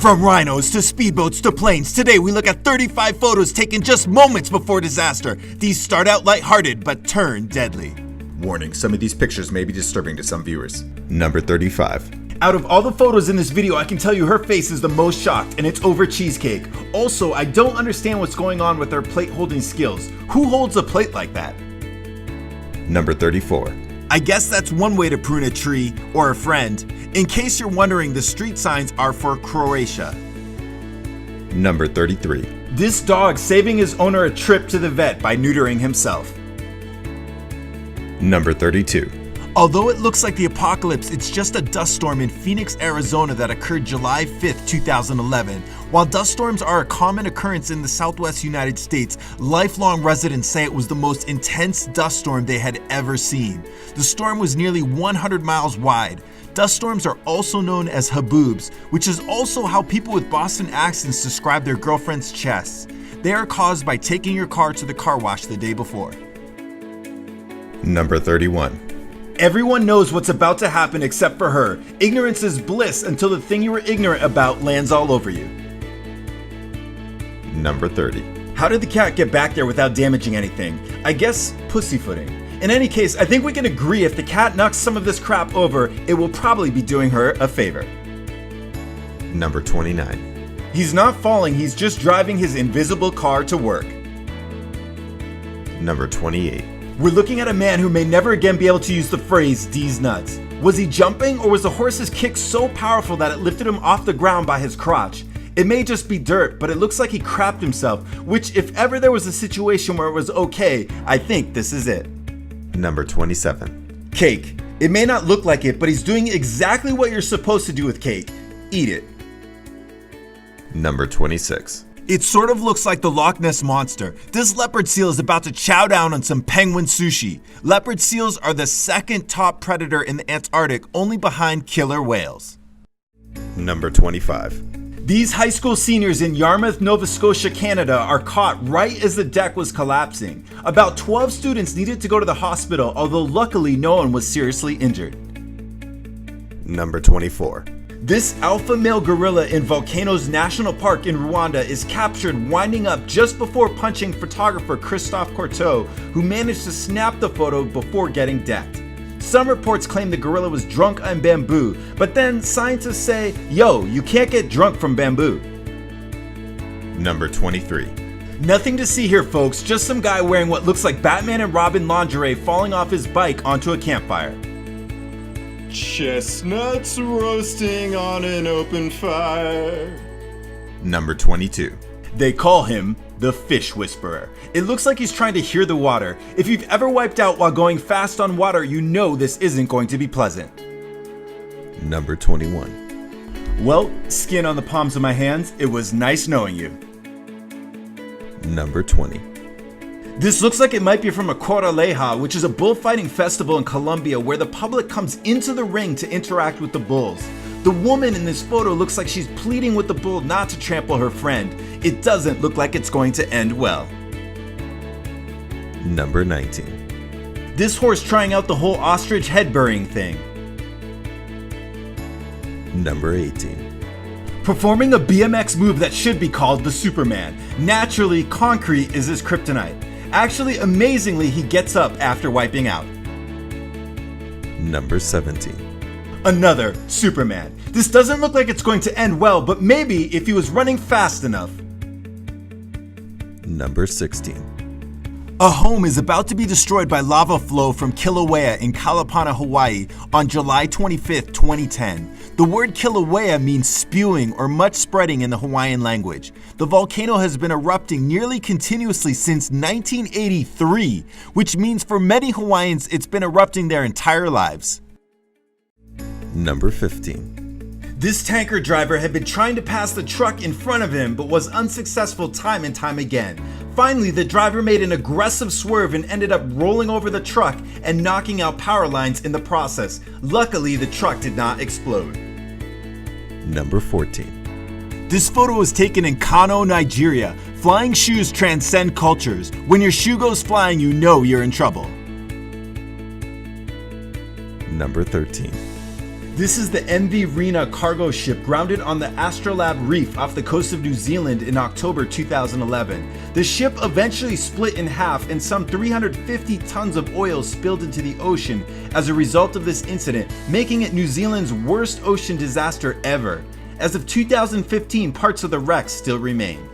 From rhinos to speedboats to planes, today we look at 35 photos taken just moments before disaster. These start out lighthearted but turn deadly. Warning, some of these pictures may be disturbing to some viewers. Number 35. Out of all the photos in this video, I can tell you her face is the most shocked, and it's over cheesecake. Also, I don't understand what's going on with her plate holding skills. Who holds a plate like that? Number 34. I guess that's one way to prune a tree or a friend. In case you're wondering, the street signs are for Croatia. Number 33. This dog saving his owner a trip to the vet by neutering himself. Number 32. Although it looks like the apocalypse, it's just a dust storm in Phoenix, Arizona that occurred July 5th, 2011. While dust storms are a common occurrence in the southwest United States, lifelong residents say it was the most intense dust storm they had ever seen. The storm was nearly 100 miles wide. Dust storms are also known as haboobs, which is also how people with Boston accents describe their girlfriend's chests. They are caused by taking your car to the car wash the day before. Number 31. Everyone knows what's about to happen except for her. Ignorance is bliss until the thing you were ignorant about lands all over you. Number 30. How did the cat get back there without damaging anything? I guess pussyfooting. In any case, I think we can agree if the cat knocks some of this crap over, it will probably be doing her a favor. Number 29. He's not falling, he's just driving his invisible car to work. Number 28. We're looking at a man who may never again be able to use the phrase D's nuts. Was he jumping, or was the horse's kick so powerful that it lifted him off the ground by his crotch? It may just be dirt, but it looks like he crapped himself, which if ever there was a situation where it was okay, I think this is it. Number 27. Cake. It may not look like it, but he's doing exactly what you're supposed to do with cake. Eat it. Number 26. It sort of looks like the Loch Ness Monster. This leopard seal is about to chow down on some penguin sushi. Leopard seals are the second top predator in the Antarctic, only behind killer whales. Number 25. These high school seniors in Yarmouth, Nova Scotia, Canada are caught right as the deck was collapsing. About 12 students needed to go to the hospital, although luckily no one was seriously injured. Number 24. This alpha male gorilla in Volcanoes National Park in Rwanda is captured winding up just before punching photographer Christophe Courteau, who managed to snap the photo before getting decked. Some reports claim the gorilla was drunk on bamboo, but then scientists say, yo, you can't get drunk from bamboo. Number 23. Nothing to see here, folks, just some guy wearing what looks like Batman and Robin lingerie falling off his bike onto a campfire. Chestnuts roasting on an open fire. Number 22. They call him the Fish Whisperer. It looks like he's trying to hear the water. If you've ever wiped out while going fast on water, you know this isn't going to be pleasant. Number 21. Well, skin on the palms of my hands, it was nice knowing you. Number 20. This looks like it might be from a Corraleja, which is a bullfighting festival in Colombia where the public comes into the ring to interact with the bulls. The woman in this photo looks like she's pleading with the bull not to trample her friend. It doesn't look like it's going to end well. Number 19. This horse trying out the whole ostrich head burying thing. Number 18. Performing a BMX move that should be called the Superman. Naturally, concrete is his kryptonite. Actually, amazingly, he gets up after wiping out. Number 17. Another Superman. This doesn't look like it's going to end well, but maybe if he was running fast enough. Number 16. A home is about to be destroyed by lava flow from Kilauea in Kalapana, Hawaii on July 25th, 2010. The word Kilauea means spewing or much spreading in the Hawaiian language. The volcano has been erupting nearly continuously since 1983, which means for many Hawaiians it's been erupting their entire lives. Number 15. This tanker driver had been trying to pass the truck in front of him but was unsuccessful time and time again. Finally, the driver made an aggressive swerve and ended up rolling over the truck and knocking out power lines in the process. Luckily, the truck did not explode. Number 14. This photo was taken in Kano, Nigeria. Flying shoes transcend cultures. When your shoe goes flying, you know you're in trouble. Number 13. This is the MV Rena cargo ship grounded on the Astrolabe Reef off the coast of New Zealand in October 2011. The ship eventually split in half and some 350 tons of oil spilled into the ocean as a result of this incident, making it New Zealand's worst ocean disaster ever. As of 2015, parts of the wreck still remain.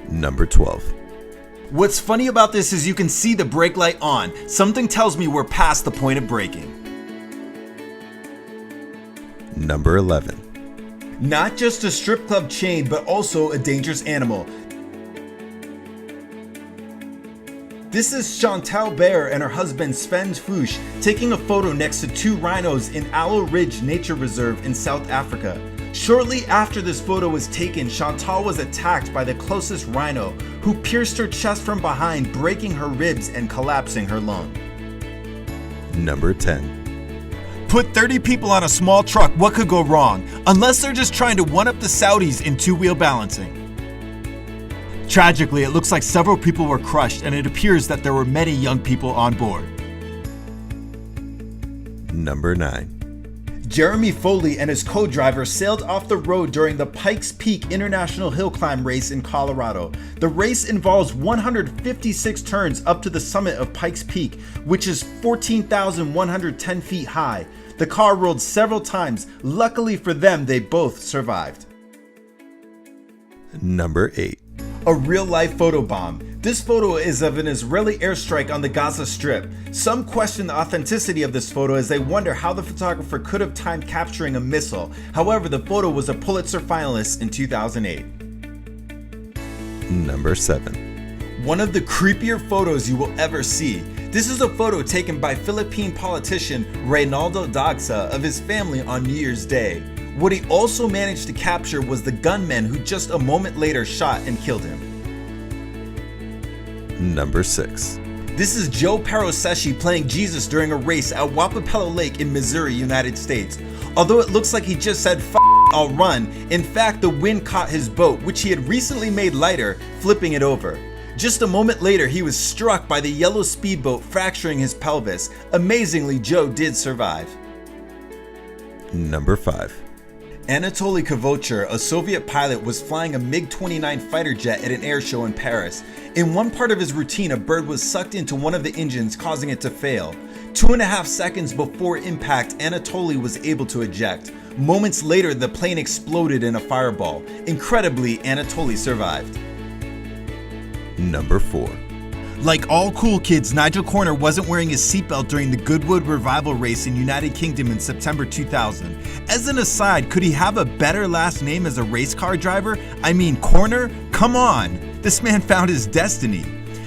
Number 12. What's funny about this is you can see the brake light on. Something tells me we're past the point of braking. Number 11. Not just a strip club chain, but also a dangerous animal. This is Chantal Bear and her husband Sven Fuchs taking a photo next to two rhinos in Aloe Ridge Nature Reserve in South Africa. Shortly after this photo was taken, Chantal was attacked by the closest rhino, who pierced her chest from behind, breaking her ribs and collapsing her lung. Number 10. Put 30 people on a small truck, what could go wrong? Unless they're just trying to one-up the Saudis in two-wheel balancing. Tragically, it looks like several people were crushed, and it appears that there were many young people on board. Number 9. Jeremy Foley and his co-driver sailed off the road during the Pikes Peak International Hill Climb race in Colorado. The race involves 156 turns up to the summit of Pikes Peak, which is 14,110 feet high. The car rolled several times. Luckily for them, they both survived. Number 8. A real-life photobomb. This photo is of an Israeli airstrike on the Gaza Strip. Some question the authenticity of this photo as they wonder how the photographer could have timed capturing a missile. However, the photo was a Pulitzer finalist in 2008. Number 7. One of the creepier photos you will ever see. This is a photo taken by Philippine politician Reynaldo Dagsa of his family on New Year's Day. What he also managed to capture was the gunman who just a moment later shot and killed him. Number 6. This is Joe Paroseschi playing Jesus during a race at Wapapello Lake in Missouri, United States. Although it looks like he just said, "F***, I'll run," in fact the wind caught his boat, which he had recently made lighter, flipping it over. Just a moment later, he was struck by the yellow speedboat, fracturing his pelvis. Amazingly, Joe did survive. Number 5. Anatoly Kavochur, a Soviet pilot, was flying a MiG-29 fighter jet at an air show in Paris. In one part of his routine, a bird was sucked into one of the engines, causing it to fail. 2.5 seconds before impact, Anatoly was able to eject. Moments later, the plane exploded in a fireball. Incredibly, Anatoly survived. Number 4. Like all cool kids, Nigel Corner wasn't wearing his seatbelt during the Goodwood Revival race in United Kingdom in September 2000. As an aside, could he have a better last name as a race car driver? I mean, Corner? Come on! This man found his destiny.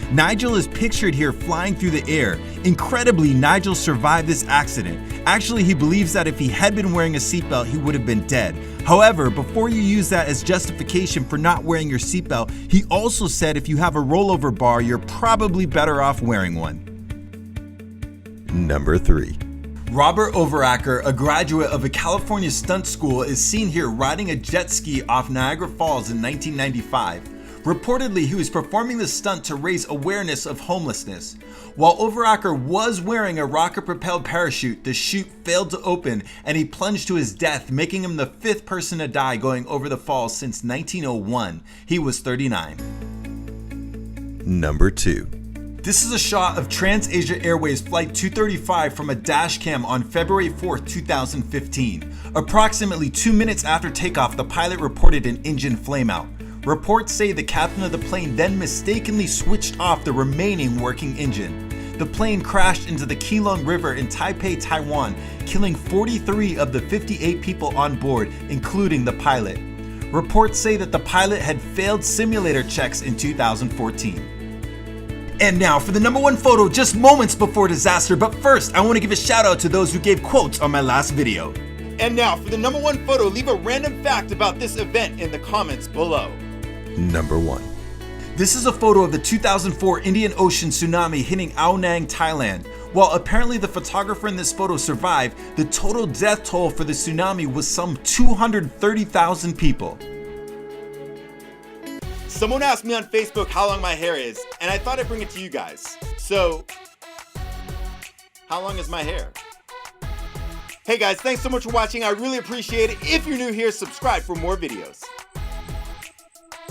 Nigel is pictured here flying through the air. Incredibly, Nigel survived this accident. Actually, he believes that if he had been wearing a seatbelt, he would have been dead. However, before you use that as justification for not wearing your seatbelt, he also said if you have a rollover bar, you're probably better off wearing one. Number 3. Robert Overacker, a graduate of a California stunt school, is seen here riding a jet ski off Niagara Falls in 1995. Reportedly, he was performing the stunt to raise awareness of homelessness. While Overacker was wearing a rocket-propelled parachute, the chute failed to open and he plunged to his death, making him the 5th person to die going over the falls since 1901. He was 39. Number 2. This is a shot of TransAsia Airways Flight 235 from a dash cam on February 4th, 2015. Approximately 2 minutes after takeoff, the pilot reported an engine flameout. Reports say the captain of the plane then mistakenly switched off the remaining working engine. The plane crashed into the Keelung River in Taipei, Taiwan, killing 43 of the 58 people on board, including the pilot. Reports say that the pilot had failed simulator checks in 2014. And now for the number 1 photo just moments before disaster, but first I want to give a shout out to those who gave quotes on my last video. And now for the number 1 photo, leave a random fact about this event in the comments below. Number 1. This is a photo of the 2004 Indian Ocean tsunami hitting Ao Nang, Thailand. While apparently the photographer in this photo survived, the total death toll for the tsunami was some 230,000 people. Someone asked me on Facebook how long my hair is, and I thought I'd bring it to you guys. So, how long is my hair? Hey guys, thanks so much for watching. I really appreciate it. If you're new here, subscribe for more videos.